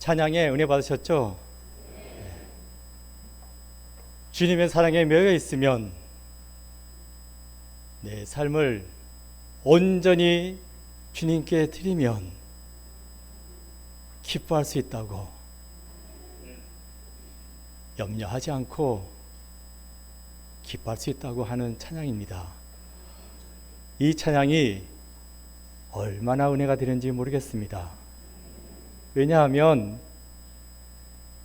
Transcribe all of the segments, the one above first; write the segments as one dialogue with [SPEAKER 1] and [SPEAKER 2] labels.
[SPEAKER 1] 찬양에 은혜 받으셨죠? 주님의 사랑에 매여 있으면 내 삶을 온전히 주님께 드리면 기뻐할 수 있다고, 염려하지 않고 기뻐할 수 있다고 하는 찬양입니다. 이 찬양이 얼마나 은혜가 되는지 모르겠습니다. 왜냐하면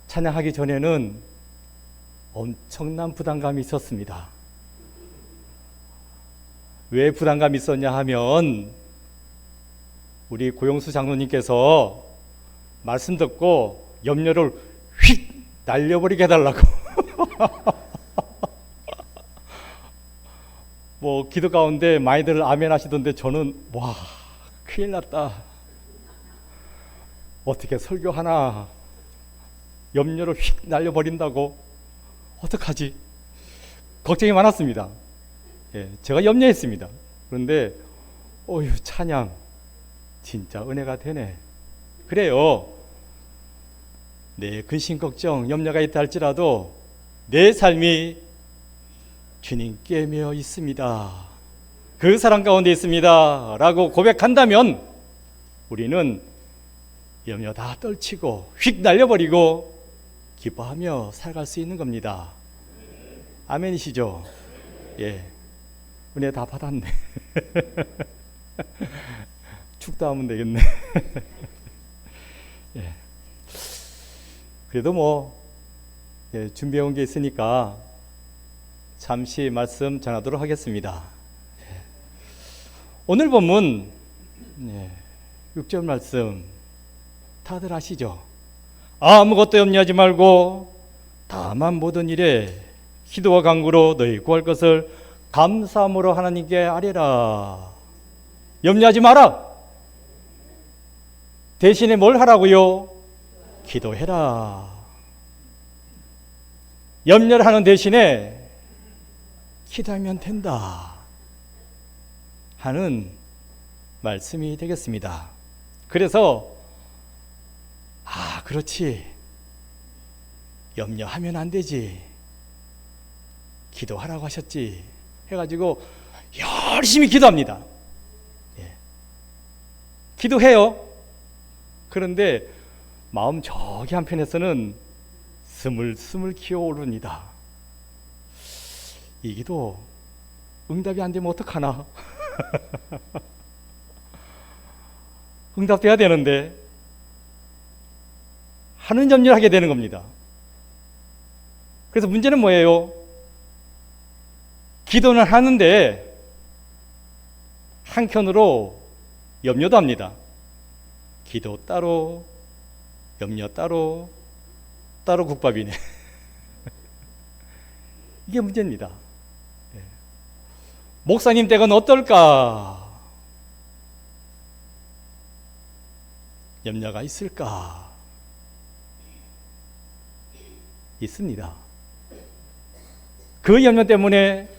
[SPEAKER 1] 찬양하기 전에는 엄청난 부담감이 있었습니다. 왜 부담감이 있었냐 하면 우리 고용수 장로님께서 말씀 듣고 염려를 휙 날려버리게 해달라고 뭐 기도 가운데 많이들 아멘 하시던데 저는 와 큰일 났다, 어떻게 설교하나, 염려를 휙 날려버린다고 어떡하지, 걱정이 많았습니다. 제가 염려했습니다. 그런데 어휴, 찬양 진짜 은혜가 되네. 그래요, 내 근심 걱정 염려가 있다 할지라도 내 삶이 주님께 매여 있습니다, 그 사랑 가운데 있습니다 라고 고백한다면 우리는 염려 다 떨치고 휙 날려버리고 기뻐하며 살아갈 수 있는 겁니다. 아멘이시죠? 예, 은혜 다 받았네. 축도하면 되겠네. 예. 그래도 뭐 준비해온 게 있으니까 잠시 말씀 전하도록 하겠습니다. 오늘 본문 6절 말씀 다들 아시죠? 아무것도 염려하지 말고 다만 모든 일에 기도와 간구로 너희 구할 것을 감사함으로 하나님께 아뢰라. 염려하지 마라. 대신에 뭘 하라고요? 기도해라. 염려를 하는 대신에 기도하면 된다 하는 말씀이 되겠습니다. 그래서 그렇지, 염려하면 안 되지, 기도하라고 하셨지 해가지고 열심히 기도합니다. 기도해요. 그런데 마음 저기 한편에서는 스물스물 기어오릅니다. 이 기도 응답이 안 되면 어떡하나. 응답돼야 되는데 하는 염려를 하게 되는 겁니다. 그래서 문제는 뭐예요? 기도는 하는데 한켠으로 염려도 합니다. 기도 따로, 염려 따로, 따로 국밥이네. 이게 문제입니다. 목사님 댁은 어떨까? 염려가 있을까? 있습니다. 그 염려 때문에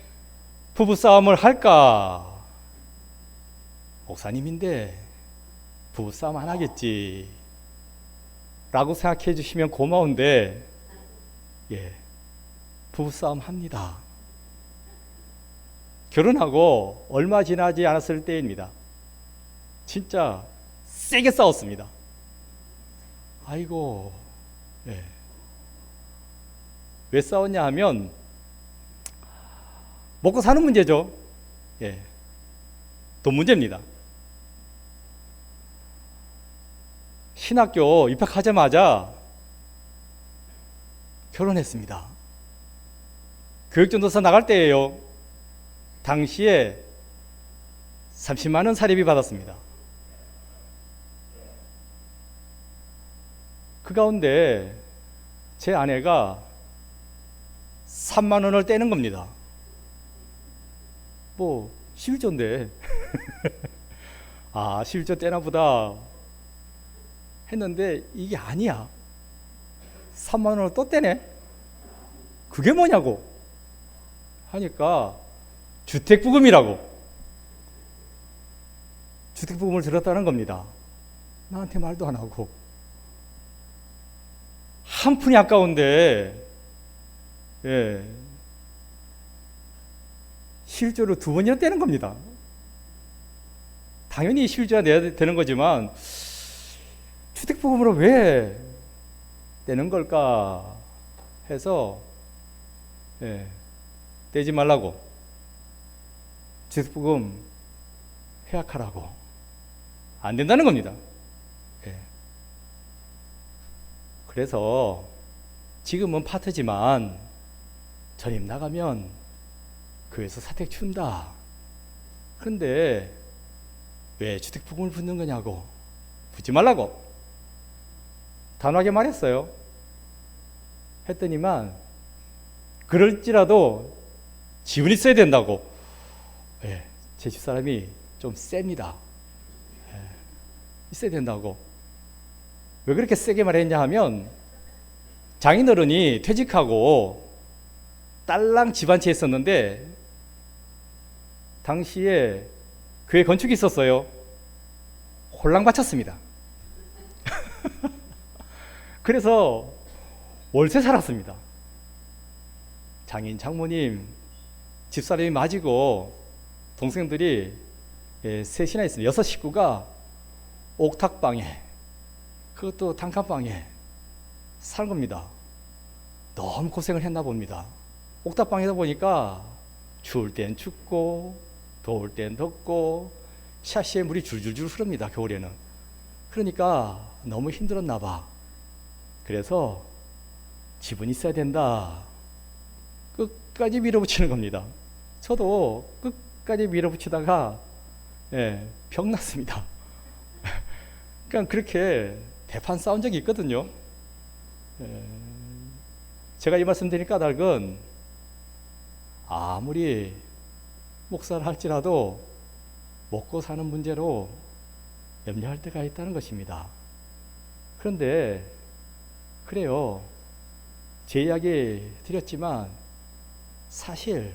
[SPEAKER 1] 부부싸움을 할까? 목사님인데 부부싸움 안 하겠지 라고 생각해 주시면 고마운데, 부부싸움 합니다. 결혼하고 얼마 지나지 않았을 때입니다. 진짜 세게 싸웠습니다. 아이고, 왜 싸웠냐 하면 먹고 사는 문제죠. 돈 문제입니다. 신학교 입학하자마자 결혼했습니다. 교육전도사 나갈 때예요. 당시에 30만 원 사례비 받았습니다. 그 가운데 제 아내가 3만 원을 떼는 겁니다. 뭐 11조인데 11조 떼나 보다 했는데 이게 아니야. 3만 원을 또 떼네. 그게 뭐냐고 하니까 주택부금이라고, 주택부금을 들었다는 겁니다. 나한테 말도 안 하고. 한 푼이 아까운데, 예, 실조를 2번이나 떼는 겁니다. 당연히 실조가 내야 되는 거지만 주택부금으로 왜 떼는 걸까 해서, 예, 떼지 말라고, 주택부금 해약하라고, 안 된다는 겁니다. 예. 그래서 지금은 파트지만 전입 나가면 교회에서 사택 준다. 그런데 왜 주택부금을 붓는 거냐고, 붓지 말라고 단호하게 말했어요. 했더니만 그럴지라도 지분이 있어야 된다고. 예, 제 집사람이 좀 셉니다. 예, 있어야 된다고. 왜 그렇게 세게 말했냐 하면, 장인어른이 퇴직하고 딸랑 집 한 채 있었는데 당시에 교회 건축이 있었어요. 홀랑 바쳤습니다. 그래서 월세 살았습니다. 장인, 장모님, 집사람이 맞이고 동생들이 셋이나 있습니다. 6 식구가 옥탑방에, 그것도 단칸방에 사는 겁니다. 너무 고생을 했나 봅니다. 옥탑방에다 보니까 추울 땐 춥고 더울 땐 덥고 샤시에 물이 줄줄줄 흐릅니다. 겨울에는. 그러니까 너무 힘들었나 봐. 그래서 집은 있어야 된다. 끝까지 밀어붙이는 겁니다. 저도 끝까지 밀어붙이다가, 예, 병 났습니다. 그러니까 그렇게 대판 싸운 적이 있거든요. 제가 이 말씀 드릴 까닭은, 아무리 목사를 할지라도 먹고 사는 문제로 염려할 때가 있다는 것입니다. 그런데 그래요, 제 이야기 드렸지만 사실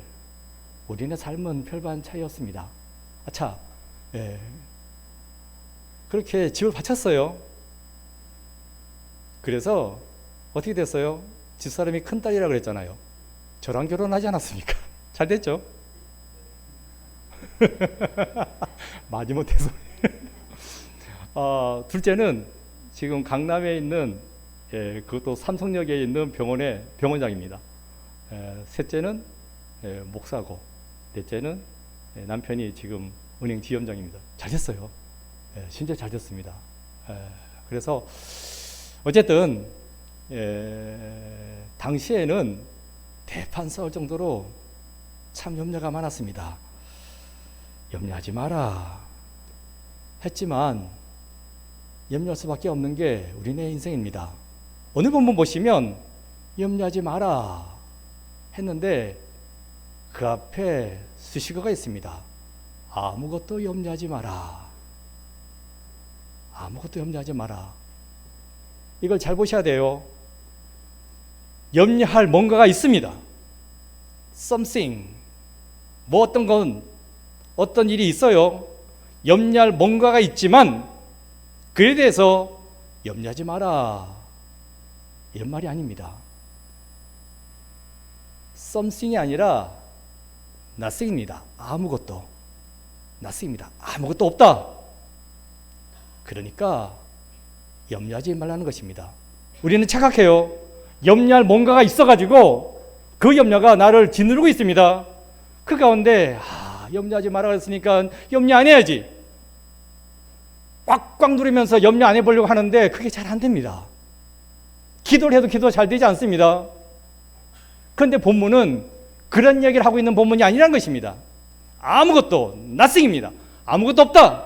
[SPEAKER 1] 우리네 삶은 별반 차이 없습니다. 아차, 예, 그렇게 집을 바쳤어요. 그래서 어떻게 됐어요? 집사람이 큰딸이라고 그랬잖아요. 저랑 결혼하지 않았습니까? 잘 됐죠? 마지못해서. 둘째는 지금 강남에 있는, 예, 그것도 삼성역에 있는 병원의 병원장입니다. 셋째는 목사고, 넷째는 남편이 지금 은행 지점장입니다. 잘 됐어요. 진짜 잘 됐습니다. 그래서 어쨌든 당시에는 대판 싸울 정도로 참 염려가 많았습니다. 염려하지 마라 했지만 염려할 수밖에 없는 게 우리네 인생입니다. 오늘 본문 보시면 염려하지 마라 했는데 그 앞에 수식어가 있습니다. 아무것도 염려하지 마라. 아무것도 염려하지 마라. 이걸 잘 보셔야 돼요. 염려할 뭔가가 있습니다. something, 뭐 어떤 일이 있어요. 염려할 뭔가가 있지만 그에 대해서 염려하지 마라, 이런 말이 아닙니다. something이 아니라 nothing입니다. 아무것도. nothing입니다. 아무것도 없다. 그러니까 염려하지 말라는 것입니다. 우리는 착각해요. 염려할 뭔가가 있어가지고 그 염려가 나를 짓누르고 있습니다. 그 가운데 염려하지 말라 했으니까 염려 안 해야지, 꽉꽉 누르면서 염려 안 해보려고 하는데 그게 잘 안 됩니다. 기도를 해도 기도가 잘 되지 않습니다. 그런데 본문은 그런 이야기를 하고 있는 본문이 아니라는 것입니다. 아무것도, nothing입니다. 아무것도 없다.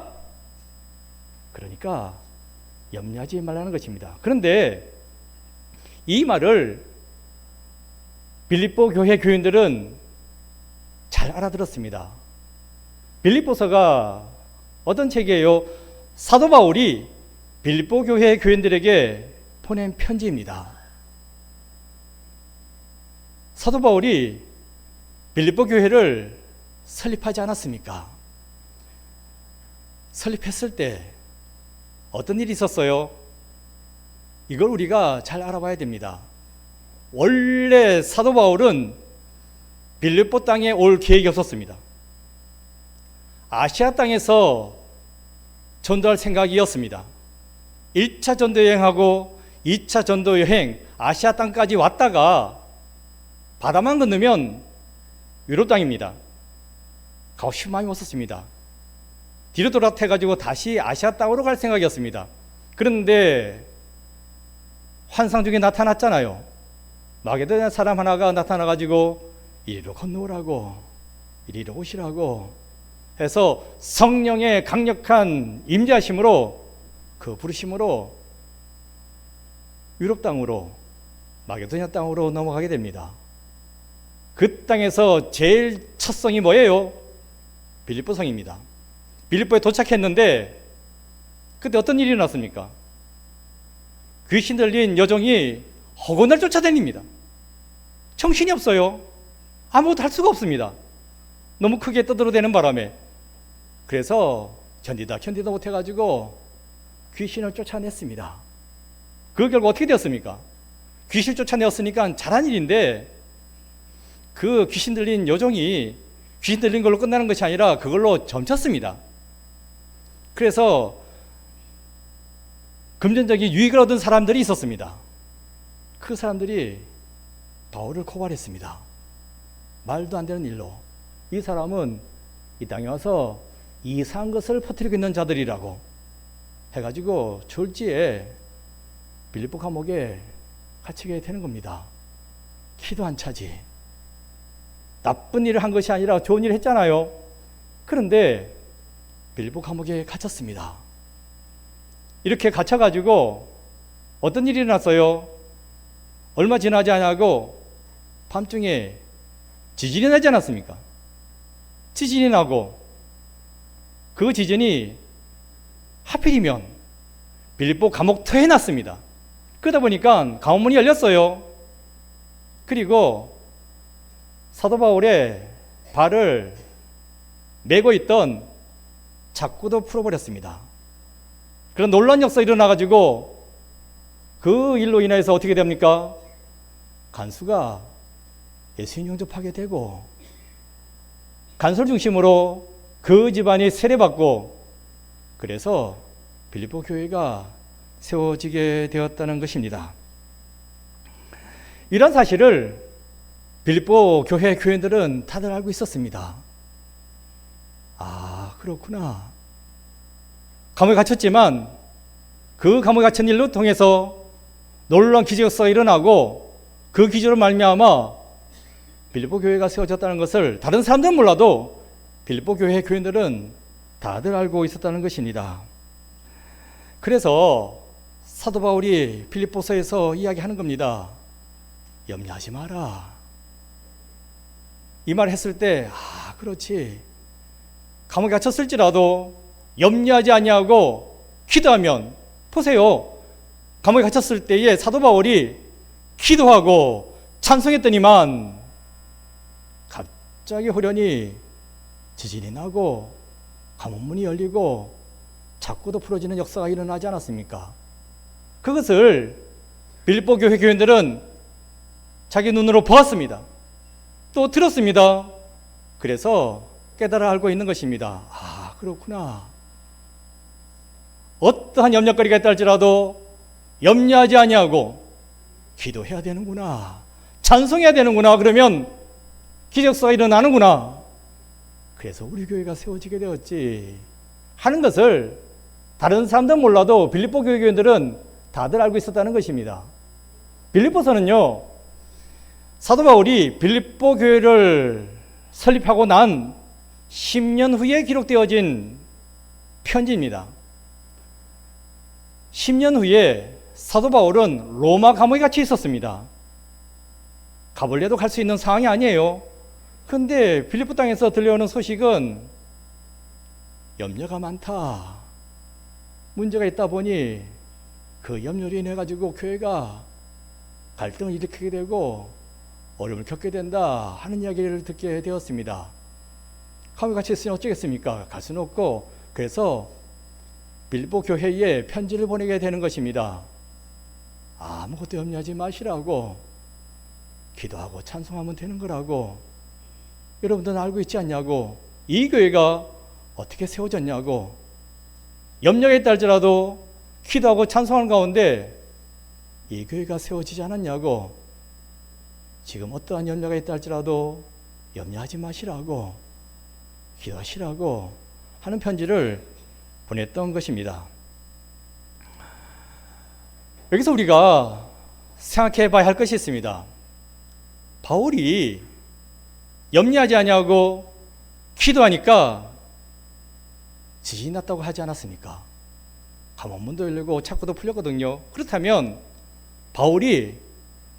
[SPEAKER 1] 그러니까 염려하지 말라는 것입니다. 그런데 이 말을 빌립보 교회 교인들은 잘 알아들었습니다. 빌립보서가 어떤 책이에요? 사도 바울이 빌립보 교회 교인들에게 보낸 편지입니다. 사도 바울이 빌립보 교회를 설립하지 않았습니까? 설립했을 때 어떤 일이 있었어요? 이걸 우리가 잘 알아봐야 됩니다. 원래 사도 바울은 빌립보 땅에 올 계획이 없었습니다. 아시아 땅에서 전도할 생각이었습니다. 1차 전도 여행하고 2차 전도 여행 아시아 땅까지 왔다가 바다만 건너면 유럽 땅입니다. 가고 싶은 마음이 없었습니다. 뒤로 돌아태가지고 다시 아시아 땅으로 갈 생각이었습니다. 그런데 환상 중에 나타났잖아요. 마게도냐 사람 하나가 나타나가지고 이리로 건너오라고, 이리로 오시라고 해서 성령의 강력한 임재하심으로 그 부르심으로 유럽 땅으로, 마게도냐 땅으로 넘어가게 됩니다. 그 땅에서 제일 첫 성이 뭐예요? 빌립보 성입니다. 빌립보에 도착했는데 그때 어떤 일이 일어났습니까? 귀신 들린 여종이 허건을 쫓아다닙니다. 정신이 없어요. 아무것도 할 수가 없습니다. 너무 크게 떠들어대는 바람에. 그래서 견디다 못해가지고 귀신을 쫓아냈습니다. 그 결과 어떻게 되었습니까? 귀신을 쫓아내었으니까 잘한 일인데 그 귀신 들린 여종이 귀신 들린 걸로 끝나는 것이 아니라 그걸로 점쳤습니다. 그래서 금전적인 유익을 얻은 사람들이 있었습니다. 그 사람들이 바울을 고발했습니다. 말도 안 되는 일로 이 사람은 이 땅에 와서 이상한 것을 퍼뜨리고 있는 자들이라고 해가지고 졸지에 빌립보 감옥에 갇히게 되는 겁니다. 키도 안 차지. 나쁜 일을 한 것이 아니라 좋은 일을 했잖아요. 그런데 빌립보 감옥에 갇혔습니다. 이렇게 갇혀가지고 어떤 일이 일어났어요? 얼마 지나지 않고 밤중에 지진이 나지 않았습니까? 지진이 나고 그 지진이 하필이면 빌립보 감옥터에 났습니다. 그러다 보니까 감옥문이 열렸어요. 그리고 사도 바울의 발을 메고 있던 자꾸도 풀어버렸습니다. 그런 놀라운 역사가 일어나가지고 그 일로 인해서 어떻게 됩니까? 간수가 예수님 영접하게 되고 간수를 중심으로 그 집안이 세례받고 그래서 빌립보 교회가 세워지게 되었다는 것입니다. 이런 사실을 빌립보 교회 교인들은 다들 알고 있었습니다. 아, 그렇구나. 감옥에 갇혔지만 그 감옥에 갇힌 일로 통해서 놀라운 기적 역사가 일어나고 그 기적으로 말미암아 빌립보 교회가 세워졌다는 것을 다른 사람들은 몰라도 빌립보 교회 교인들은 다들 알고 있었다는 것입니다. 그래서 사도 바울이 빌립보서에서 이야기하는 겁니다. 염려하지 마라. 이 말을 했을 때 그렇지. 감옥에 갇혔을지라도 염려하지 아니하고 기도하면 보세요. 감옥에 갇혔을 때에 사도 바울이 기도하고 찬송했더니만 갑자기 호련히 지진이 나고 감옥문이 열리고 자꾸도 풀어지는 역사가 일어나지 않았습니까? 그것을 빌립보 교회 교인들은 자기 눈으로 보았습니다. 또 들었습니다. 그래서 깨달아 알고 있는 것입니다. 아, 그렇구나. 어떠한 염려거리가 있다 할지라도 염려하지 아니하고 기도해야 되는구나. 찬송해야 되는구나. 그러면 기적사가 일어나는구나. 그래서 우리 교회가 세워지게 되었지 하는 것을 다른 사람들은 몰라도 빌립보 교회 교인들은 다들 알고 있었다는 것입니다. 빌립보서는요, 사도 바울이 빌립보 교회를 설립하고 난 10년 후에 기록되어진 편지입니다. 10년 후에 사도 바울은 로마 감옥에 갇혀 있었습니다. 가볼래도 갈 수 있는 상황이 아니에요. 그런데 빌립보 땅에서 들려오는 소식은 염려가 많다. 문제가 있다 보니 그 염려로 인해 가지고 교회가 갈등을 일으키게 되고 어려움을 겪게 된다 하는 이야기를 듣게 되었습니다. 감옥에 갇혀 있으니 어쩌겠습니까? 갈 수는 없고 그래서 빌립보 교회에 편지를 보내게 되는 것입니다. 아무것도 염려하지 마시라고, 기도하고 찬송하면 되는 거라고, 여러분들은 알고 있지 않냐고, 이 교회가 어떻게 세워졌냐고, 염려가 있다 할지라도 기도하고 찬송하는 가운데 이 교회가 세워지지 않았냐고, 지금 어떠한 염려가 있다 할지라도 염려하지 마시라고, 기도하시라고 하는 편지를 보냈던 것입니다. 여기서 우리가 생각해 봐야 할 것이 있습니다. 바울이 염려하지 아니하고 기도하니까 지진이 났다고 하지 않았습니까? 감옥문도 열리고 창고도 풀렸거든요. 그렇다면 바울이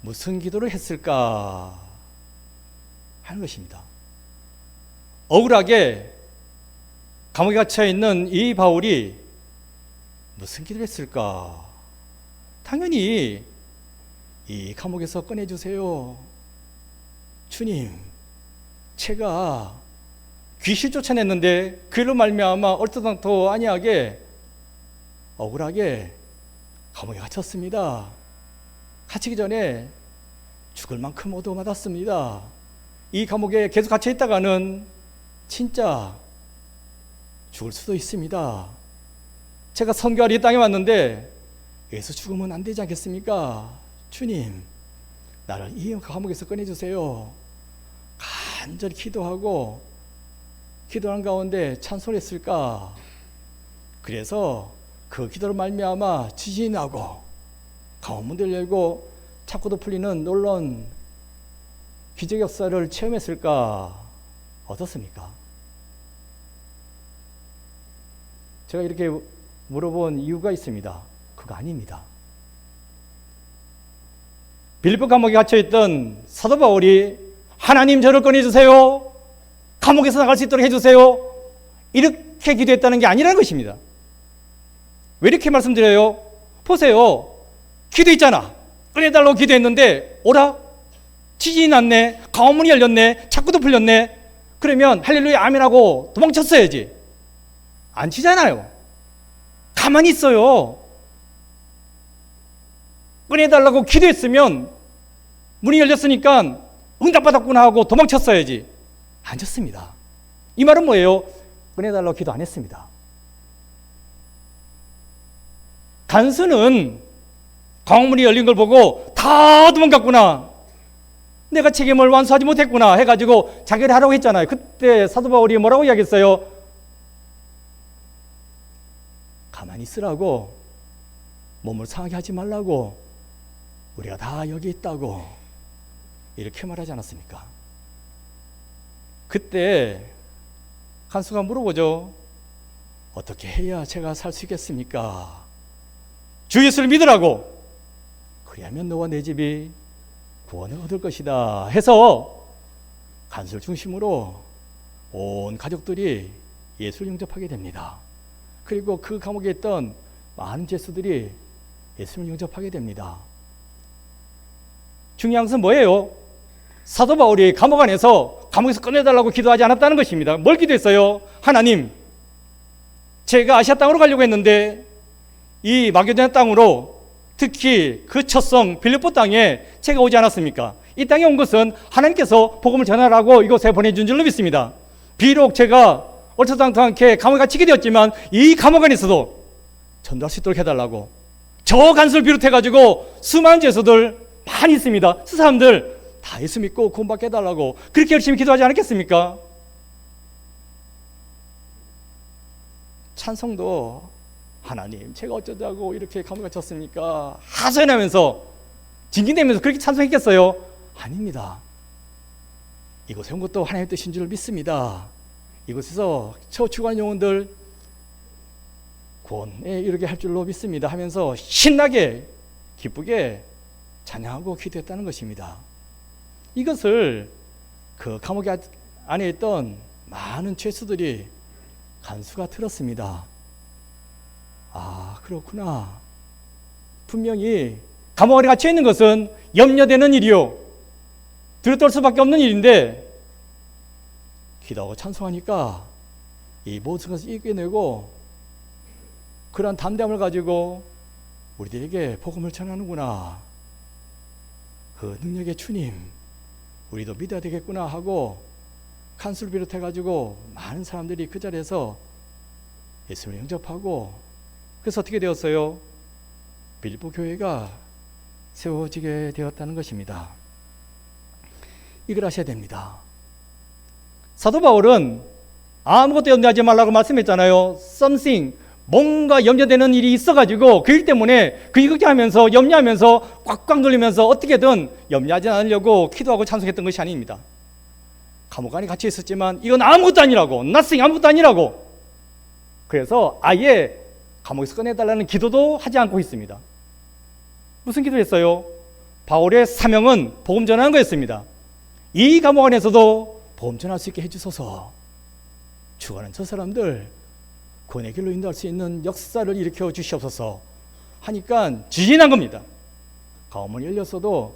[SPEAKER 1] 무슨 기도를 했을까 하는 것입니다. 억울하게 감옥에 갇혀 있는 이 바울이 무슨 기도를 했을까? 당연히 이 감옥에서 꺼내주세요. 주님, 제가 귀신 쫓아냈는데 그로 말미암아 얼토당토 아니하게 억울하게 감옥에 갇혔습니다. 갇히기 전에 죽을 만큼 얻어맞았습니다. 이 감옥에 계속 갇혀 있다가는 진짜 죽을 수도 있습니다. 제가 선교하러 이 땅에 왔는데 여기서 죽으면 안 되지 않겠습니까? 주님, 나를 이 감옥에서 꺼내주세요. 간절히 기도하고 기도하는 가운데 찬송을 했을까? 그래서 그 기도로 말미암아 지진이 나고 감옥문을 열고 창고도 풀리는 놀라운 기적 역사를 체험했을까? 어떻습니까? 제가 이렇게 물어본 이유가 있습니다. 그거 아닙니다. 빌립보 감옥에 갇혀있던 사도 바울이 하나님 저를 꺼내주세요, 감옥에서 나갈 수 있도록 해주세요, 이렇게 기도했다는 게 아니라는 것입니다. 왜 이렇게 말씀드려요? 보세요. 기도했잖아. 꺼내달라고 기도했는데 오라? 지진이 났네, 감옥문이 열렸네, 창고도 풀렸네. 그러면 할렐루야 아멘하고 도망쳤어야지. 안 치잖아요. 가만히 있어요. 꺼내달라고 기도했으면 문이 열렸으니까 응답받았구나 하고 도망쳤어야지. 안 쳤습니다. 이 말은 뭐예요? 꺼내달라고 기도 안 했습니다. 간수는 감옥문이 열린 걸 보고 다 도망갔구나, 내가 책임을 완수하지 못했구나 해가지고 자결을 하라고 했잖아요. 그때 사도 바울이 뭐라고 이야기했어요? 가만히 있으라고, 몸을 상하게 하지 말라고, 우리가 다 여기 있다고 이렇게 말하지 않았습니까? 그때 간수가 물어보죠. 어떻게 해야 제가 살 수 있겠습니까? 주 예수를 믿으라고. 그리하면 너와 내 집이 구원을 얻을 것이다 해서 간수를 중심으로 온 가족들이 예수를 영접하게 됩니다. 그리고 그 감옥에 있던 많은 죄수들이 예수를 영접하게 됩니다. 중요한 것은 뭐예요? 사도 바울이 감옥 안에서 감옥에서 꺼내달라고 기도하지 않았다는 것입니다. 뭘 기도했어요? 하나님, 제가 아시아 땅으로 가려고 했는데 이 마게도냐 땅으로, 특히 그 첫성 빌립보 땅에 제가 오지 않았습니까? 이 땅에 온 것은 하나님께서 복음을 전하라고 이곳에 보내준 줄로 믿습니다. 비록 제가 얼토당토 않게 감옥에 갇히게 되었지만 이 감옥 안에서도 전도할 수 있도록 해달라고. 저 간수를 비롯해가지고 수많은 죄수들 많이 있습니다. 그 사람들 다 예수 믿고 구원받게 해달라고 그렇게 열심히 기도하지 않았겠습니까? 찬송도 하나님, 제가 어쩌자고 이렇게 감옥에 갇혔습니까? 하소연하면서 징징대면서 그렇게 찬송했겠어요? 아닙니다. 이곳에 온 것도 하나님의 뜻인 줄 믿습니다. 이곳에서 처추간 영혼들 구원에 이르게 할 줄로 믿습니다 하면서 신나게 기쁘게 찬양하고 기도했다는 것입니다. 이것을 그 감옥 안에 있던 많은 죄수들이 간수가 들었습니다. 아, 그렇구나. 분명히 감옥 안에 갇혀 있는 것은 염려되는 일이요, 들떠올 수밖에 없는 일인데 기도하고 찬송하니까 이 모든 것을 이겨내고 그러한 담대함을 가지고 우리들에게 복음을 전하는구나. 그 능력의 주님, 우리도 믿어야 되겠구나 하고 간수를 비롯해가지고 많은 사람들이 그 자리에서 예수를 영접하고, 그래서 어떻게 되었어요? 빌립보 교회가 세워지게 되었다는 것입니다. 이걸 아셔야 됩니다. 사도 바울은 아무것도 염려하지 말라고 말씀했잖아요. something, 뭔가 염려되는 일이 있어가지고 그 일 때문에 그 걱정하면서 염려하면서 꽉꽉 눌리면서 어떻게든 염려하지 않으려고 기도하고 찬송했던 것이 아닙니다. 감옥 안에 갇혀 있었지만 이건 아무것도 아니라고, nothing, 아무것도 아니라고. 그래서 아예 감옥에서 꺼내달라는 기도도 하지 않고 있습니다. 무슨 기도를 했어요? 바울의 사명은 복음 전하는 거였습니다. 이 감옥 안에서도 복음 전할 수 있게 해주소서. 죽어가는 저 사람들 구원의 길로 인도할 수 있는 역사를 일으켜 주시옵소서 하니까 지진한 겁니다. 가문이 열렸어도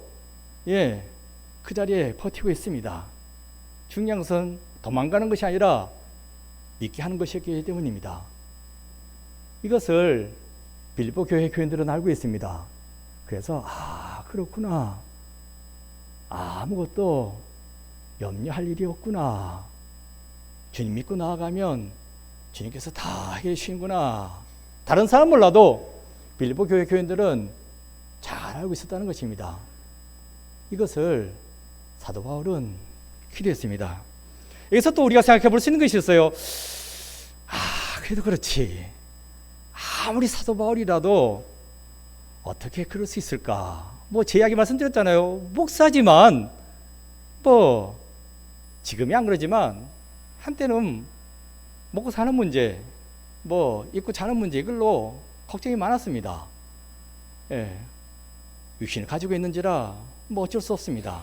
[SPEAKER 1] 그 자리에 버티고 있습니다. 중요한 것은 도망가는 것이 아니라 믿게 하는 것이었기 때문입니다. 이것을 빌립보 교회 교인들은 알고 있습니다. 그래서 그렇구나, 아무것도 염려할 일이 없구나, 주님 믿고 나아가면 주님께서 다 해결해 주시는구나. 다른 사람 몰라도 빌립보 교회 교인들은 잘 알고 있었다는 것입니다. 이것을 사도 바울은 기도했습니다. 여기서 또 우리가 생각해 볼 수 있는 것이 있어요. 그래도 그렇지, 아무리 사도 바울이라도 어떻게 그럴 수 있을까? 제 이야기 말씀드렸잖아요. 목사지만 지금이 안 그러지만 한때는 먹고 사는 문제, 입고 자는 문제, 이걸로 걱정이 많았습니다. 육신을 가지고 있는지라 어쩔 수 없습니다.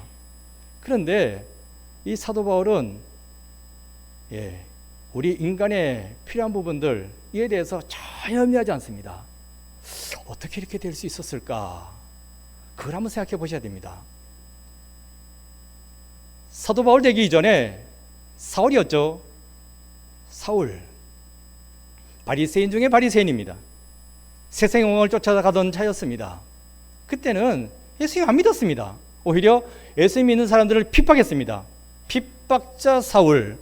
[SPEAKER 1] 그런데 이 사도 바울은 우리 인간의 필요한 부분들, 이에 대해서 전혀 염려하지 않습니다. 어떻게 이렇게 될 수 있었을까? 그걸 한번 생각해 보셔야 됩니다. 사도 바울 되기 이전에 사울이었죠. 사울, 바리새인 중에 바리새인입니다. 세상의 영광을 쫓아가던 자였습니다. 그때는 예수님 안 믿었습니다. 오히려 예수님 믿는 사람들을 핍박했습니다. 핍박자 사울.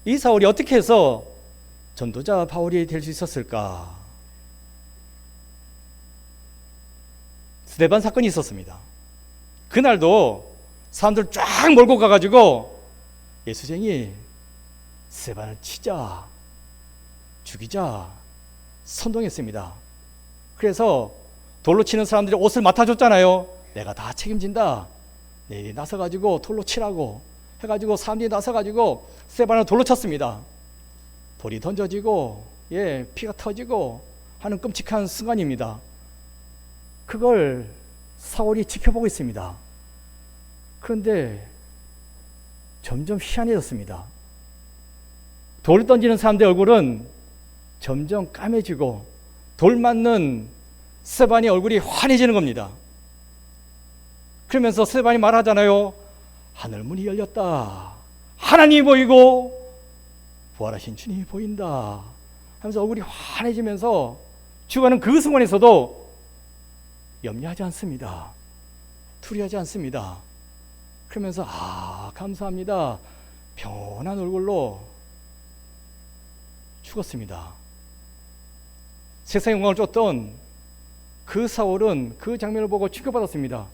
[SPEAKER 1] 이 사울이 어떻게 해서 전도자 바울이 될 수 있었을까? 스데반 사건이 있었습니다. 그날도 사람들 쫙 몰고 가가지고 예수쟁이 스데반을 치자, 죽이자 선동했습니다. 그래서 돌로 치는 사람들이 옷을 맡아줬잖아요. 내가 다 책임진다. 내일이 나서가지고 돌로 치라고 해가지고 사람들이 나서가지고 스데반을 돌로 쳤습니다. 돌이 던져지고 피가 터지고 하는 끔찍한 순간입니다. 그걸 사울이 지켜보고 있습니다. 그런데 점점 희한해졌습니다. 돌 던지는 사람들의 얼굴은 점점 까매지고 돌 맞는 스데반의 얼굴이 환해지는 겁니다. 그러면서 스데반이 말하잖아요. 하늘문이 열렸다. 하나님이 보이고 부활하신 주님이 보인다 하면서 얼굴이 환해지면서 죽어가는 그 순간에서도 염려하지 않습니다. 두려워하지 않습니다. 그러면서 감사합니다. 편한 얼굴로 죽었습니다. 세상의 영광을 쫓던 그 사울은 그 장면을 보고 충격받았습니다.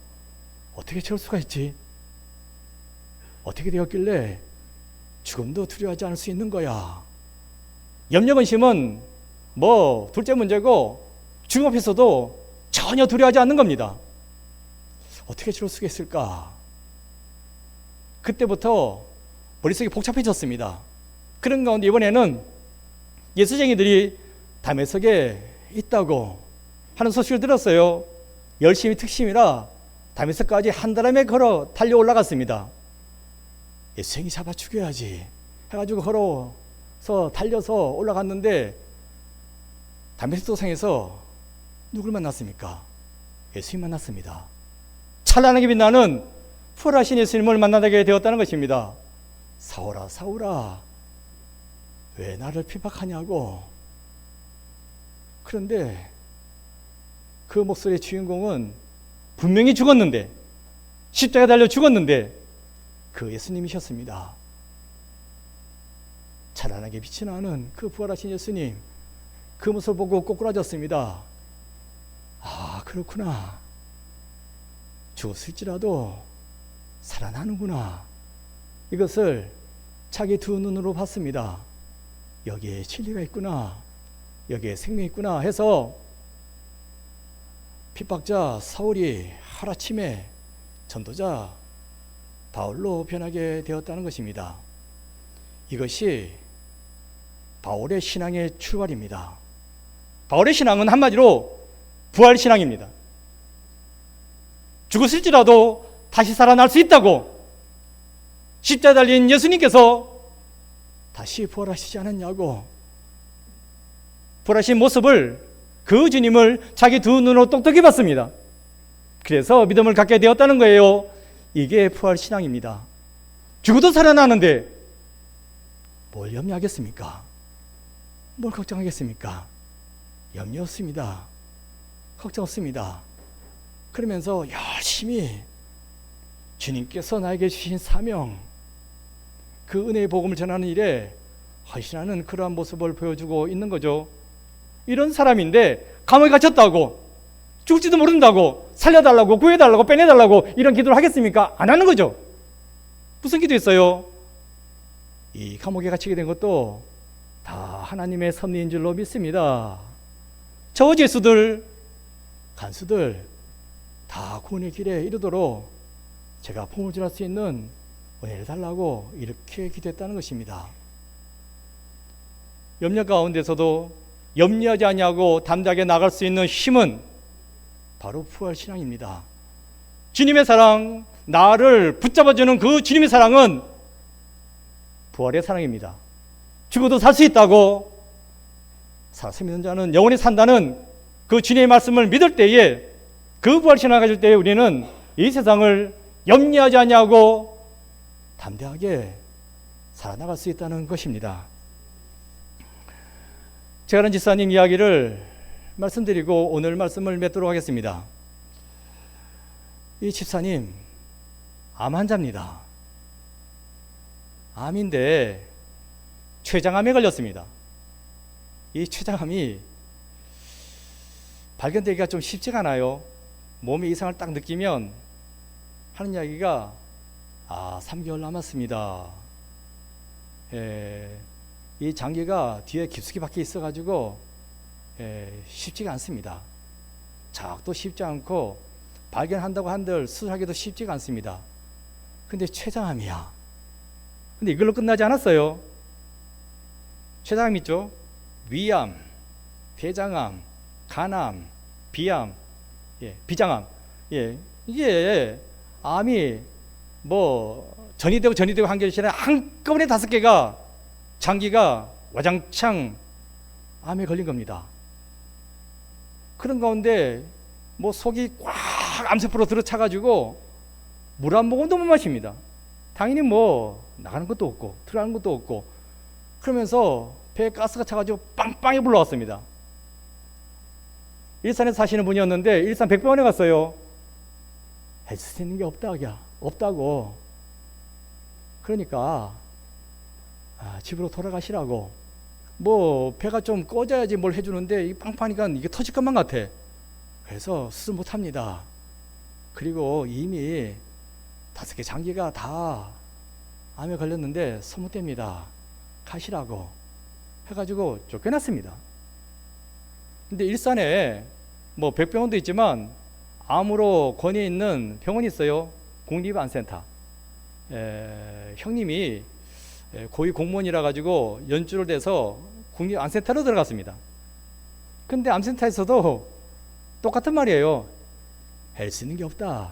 [SPEAKER 1] 어떻게 저럴 수가 있지? 어떻게 되었길래 죽음도 두려워하지 않을 수 있는 거야? 염려 근심은 둘째 문제고 죽음 앞에서도 전혀 두려워하지 않는 겁니다. 어떻게 저럴 수가 있을까? 그때부터 머릿속이 복잡해졌습니다. 그런 가운데 이번에는 예수쟁이들이 다메섹에 있다고 하는 소식을 들었어요. 열심히 특심이라 다메섹까지 한 달음에 걸어 달려 올라갔습니다. 예수쟁이 잡아 죽여야지 해가지고 걸어서 달려서 올라갔는데 다메섹 도상에서 누굴 만났습니까? 예수님 만났습니다. 찬란하게 빛나는 부활하신 예수님을 만나게 되었다는 것입니다. 사울아, 사울아, 왜 나를 핍박하냐고. 그런데 그 목소리의 주인공은 분명히 죽었는데, 십자가에 달려 죽었는데 그 예수님이셨습니다. 찬란하게 빛이 나는 그 부활하신 예수님, 그 모습을 보고 꼬꾸라졌습니다. 아, 그렇구나. 죽었을지라도 살아나는구나. 이것을 자기 두 눈으로 봤습니다. 여기에 진리가 있구나, 여기에 생명이 있구나 해서 핍박자 사울이 하루아침에 전도자 바울로 변하게 되었다는 것입니다. 이것이 바울의 신앙의 출발입니다. 바울의 신앙은 한마디로 부활 신앙입니다. 죽었을지라도 다시 살아날 수 있다고 십자가에 달린 예수님께서 다시 부활하시지 않았냐고, 부활하신 모습을, 그 주님을 자기 두 눈으로 똑똑히 봤습니다. 그래서 믿음을 갖게 되었다는 거예요. 이게 부활 신앙입니다. 죽어도 살아나는데 뭘 염려하겠습니까? 뭘 걱정하겠습니까? 염려 없습니다. 걱정 없습니다. 그러면서 열심히 주님께서 나에게 주신 사명, 그 은혜의 복음을 전하는 일에 헌신하는 그러한 모습을 보여주고 있는 거죠. 이런 사람인데 감옥에 갇혔다고, 죽을지도 모른다고, 살려달라고, 구해달라고, 빼내달라고 이런 기도를 하겠습니까? 안 하는 거죠. 무슨 기도했어요? 이 감옥에 갇히게 된 것도 다 하나님의 섭리인 줄로 믿습니다. 저 죄수들, 간수들 다 구원의 길에 이르도록 제가 복음을 전할 수 있는 은혜를 달라고 이렇게 기도했다는 것입니다. 염려 가운데서도 염려하지 아니하고 담대하게 나갈 수 있는 힘은 바로 부활 신앙입니다. 주님의 사랑, 나를 붙잡아주는 그 주님의 사랑은 부활의 사랑입니다. 죽어도 살 수 있다고, 살아서 믿는 자는 영원히 산다는 그 주님의 말씀을 믿을 때에, 그 부활 신앙을 가질 때에 우리는 이 세상을 염려하지 아니하고 담대하게 살아나갈 수 있다는 것입니다. 제가 아는 집사님 이야기를 말씀드리고 오늘 말씀을 맺도록 하겠습니다. 이 집사님 암 환자입니다. 암인데 췌장암에 걸렸습니다. 이 췌장암이 발견되기가 좀 쉽지가 않아요. 몸의 이상을 딱 느끼면 하는 이야기가 3개월 남았습니다. 이 장기가 뒤에 깊숙이 박혀 있어가지고 쉽지가 않습니다. 자각도 쉽지 않고 발견한다고 한들 수술하기도 쉽지가 않습니다. 근데 췌장암이야. 근데 이걸로 끝나지 않았어요. 췌장암 있죠? 위암, 폐장암, 간암, 비암, 비장암. 이게 암이 전이 되고 한 개씩 한꺼번에 5개가 장기가 와장창 암에 걸린 겁니다. 그런 가운데 속이 꽉 암세포로 들어차가지고 물 한 모금도 못 마십니다. 당연히 나가는 것도 없고 들어가는 것도 없고, 그러면서 배에 가스가 차가지고 빵빵히 불러왔습니다. 일산에 사시는 분이었는데 일산 백병원에 갔어요. 해줄 수 있는 게 없다고. 그러니까 집으로 돌아가시라고. 배가 좀 꺼져야지 뭘 해주는데 이 빵빵하니까 이게 터질 것만 같아. 그래서 수술 못합니다. 그리고 이미 5개 장기가 다 암에 걸렸는데 소문됩니다. 가시라고 해가지고 쫓겨났습니다. 근데 일산에 백병원도 있지만 암으로 권위 있는 병원이 있어요. 국립암센터. 형님이 고위 공무원이라 가지고 연주를 돼서 국립암센터로 들어갔습니다. 근데 암센터에서도 똑같은 말이에요. 할 수 있는 게 없다.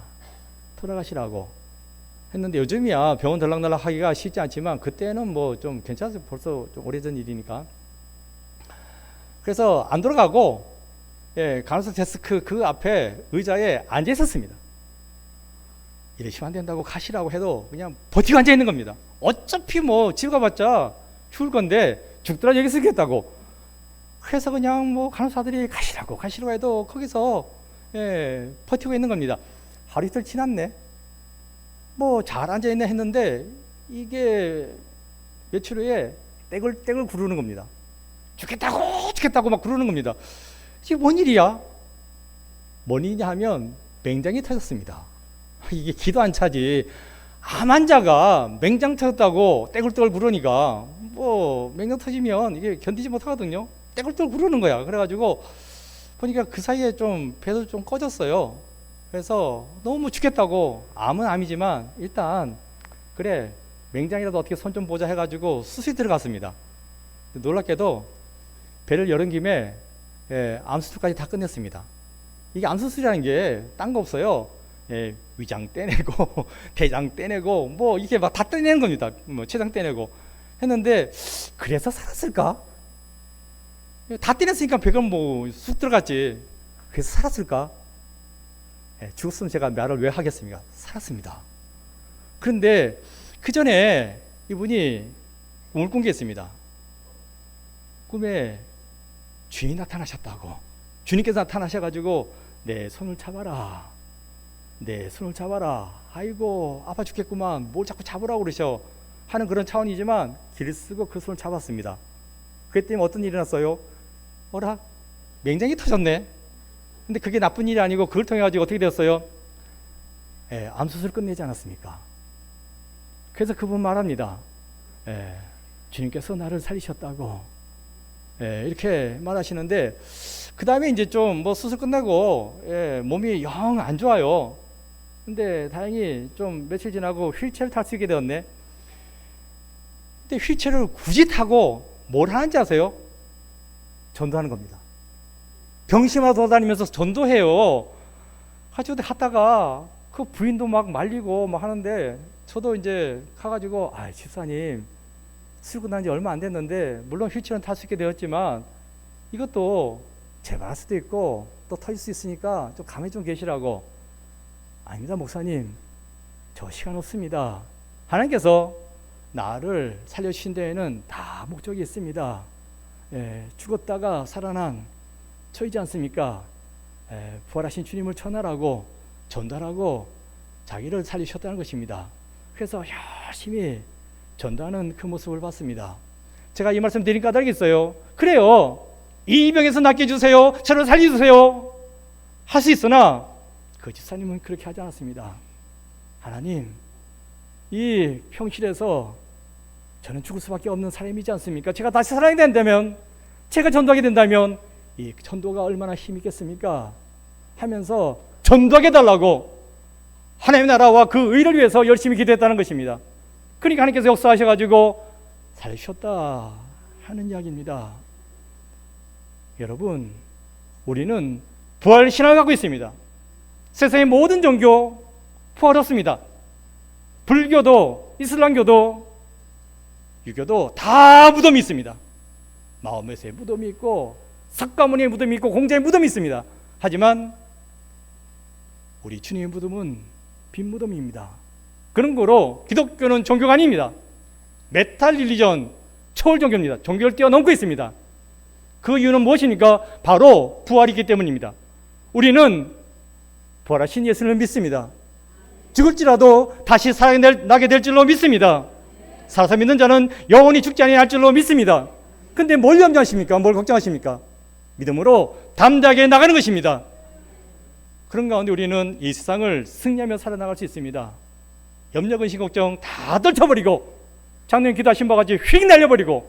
[SPEAKER 1] 돌아가시라고 했는데, 요즘이야 병원 들락날락 하기가 쉽지 않지만 그때는 좀 괜찮았어요. 벌써 좀 오래전 일이니까. 그래서 안 돌아가고 간호사 데스크 그 앞에 의자에 앉아 있었습니다. 이러시면 안 된다고 가시라고 해도 그냥 버티고 앉아 있는 겁니다. 어차피 집에 가봤자 죽을 건데 죽더라 여기 쓰겠다고. 그래서 그냥 간호사들이 가시라고 해도 거기서 버티고 있는 겁니다. 하루 이틀 지났네. 뭐 잘 앉아있네 했는데 이게 며칠 후에 떼굴떼굴 구르는 겁니다. 죽겠다고 막 구르는 겁니다. 이게 뭔 일이야? 뭔 일이냐 하면 맹장이 터졌습니다. 이게 기도 안 차지. 암 환자가 맹장 터졌다고 떼굴떼굴 구르니까 뭐 맹장 터지면 이게 견디지 못하거든요. 떼굴떼굴 구르는 거야. 그래가지고 보니까 그 사이에 좀 배도 좀 꺼졌어요. 그래서 너무 죽겠다고, 암은 암이지만 일단 그래 맹장이라도 어떻게 손 좀 보자 해가지고 수술이 들어갔습니다. 놀랍게도 배를 여는 김에 암 수술까지 다 끝냈습니다. 이게 암 수술이라는 게 딴 거 없어요. 위장 떼내고 대장 떼내고 뭐 이게 막 다 떼내는 겁니다. 뭐 췌장 떼내고 했는데 그래서 살았을까? 다 떼냈으니까 배가 뭐 쑥 들어갔지. 그래서 살았을까? 죽었으면 제가 말을 왜 하겠습니까? 살았습니다. 그런데 그 전에 이분이 꿈을 꾼 게 있습니다. 꿈에 주인이 나타나셨다고. 주님께서 나타나셔가지고 내 손을 잡아라. 내 손을 잡아라. 아이고 아파 죽겠구만. 뭘 자꾸 잡으라고 그러셔. 하는 그런 차원이지만 길을 쓰고 그 손을 잡았습니다. 그랬더니 어떤 일이 났어요? 어라? 맹장이 터졌네. 근데 그게 나쁜 일이 아니고 그걸 통해 가지고 어떻게 되었어요? 암 수술 끝내지 않았습니까? 그래서 그분 말합니다. 주님께서 나를 살리셨다고. 이렇게 말하시는데 그 다음에 이제 좀 뭐 수술 끝나고 몸이 영 안 좋아요. 근데 다행히 좀 며칠 지나고 휠체어를 탈 수 있게 되었네. 근데 휠체어를 굳이 타고 뭘 하는지 아세요? 전도하는 겁니다. 병심하러 돌아다니면서 전도해요. 가지고 갔다가 그 부인도 막 말리고 막 하는데 저도 이제 가가지고 집사님 술 끝난 지 얼마 안 됐는데 물론 휠체어는 탈 수 있게 되었지만 이것도 재발할 수도 있고 또 터질 수 있으니까 좀 가만히 좀 계시라고. 아닙니다 목사님, 저 시간 없습니다. 하나님께서 나를 살려주신 데에는 다 목적이 있습니다. 죽었다가 살아난 저이지 않습니까? 부활하신 주님을 전하라고 전달하고 자기를 살리셨다는 것입니다. 그래서 열심히 전도하는 그 모습을 봤습니다. 제가 이 말씀 드린 까닭이 있어요. 그래요, 이 병에서 낫게 해주세요, 저를 살려주세요 할 수 있으나 그 집사님은 그렇게 하지 않았습니다. 하나님, 이 병실에서 저는 죽을 수밖에 없는 사람이지 않습니까? 제가 다시 살아야 된다면, 제가 전도하게 된다면 이 전도가 얼마나 힘이 있겠습니까? 하면서 전도하게 달라고 하나님의 나라와 그 의를 위해서 열심히 기도했다는 것입니다. 그러니까 하나님께서 역사하셔가지고 살리셨다 하는 이야기입니다. 여러분, 우리는 부활 신앙을 갖고 있습니다. 세상의 모든 종교 부활 없습니다. 불교도 이슬람교도 유교도 다 무덤이 있습니다. 마호메트의 무덤이 있고 석가모니의 무덤이 있고 공자의 무덤이 있습니다. 하지만 우리 주님의 무덤은 빈 무덤입니다. 그런 거로 기독교는 종교가 아닙니다. 메탈 릴리전, 초월 종교입니다. 종교를 뛰어넘고 있습니다. 그 이유는 무엇입니까? 바로 부활이기 때문입니다. 우리는 부활하신 예수님을 믿습니다. 죽을지라도 다시 살아나게 될 줄로 믿습니다. 살아서 믿는 자는 영원히 죽지 아니할 줄로 믿습니다. 근데 뭘 염려하십니까? 뭘 걱정하십니까? 믿음으로 담대하게 나가는 것입니다. 그런 가운데 우리는 이 세상을 승리하며 살아나갈 수 있습니다. 염려, 근심, 걱정 다 떨쳐버리고 작년 기도하신 바와 같이 휙 날려버리고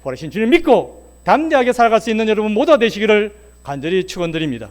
[SPEAKER 1] 부활하신 주님 믿고 담대하게 살아갈 수 있는 여러분 모두가 되시기를 간절히 축원드립니다.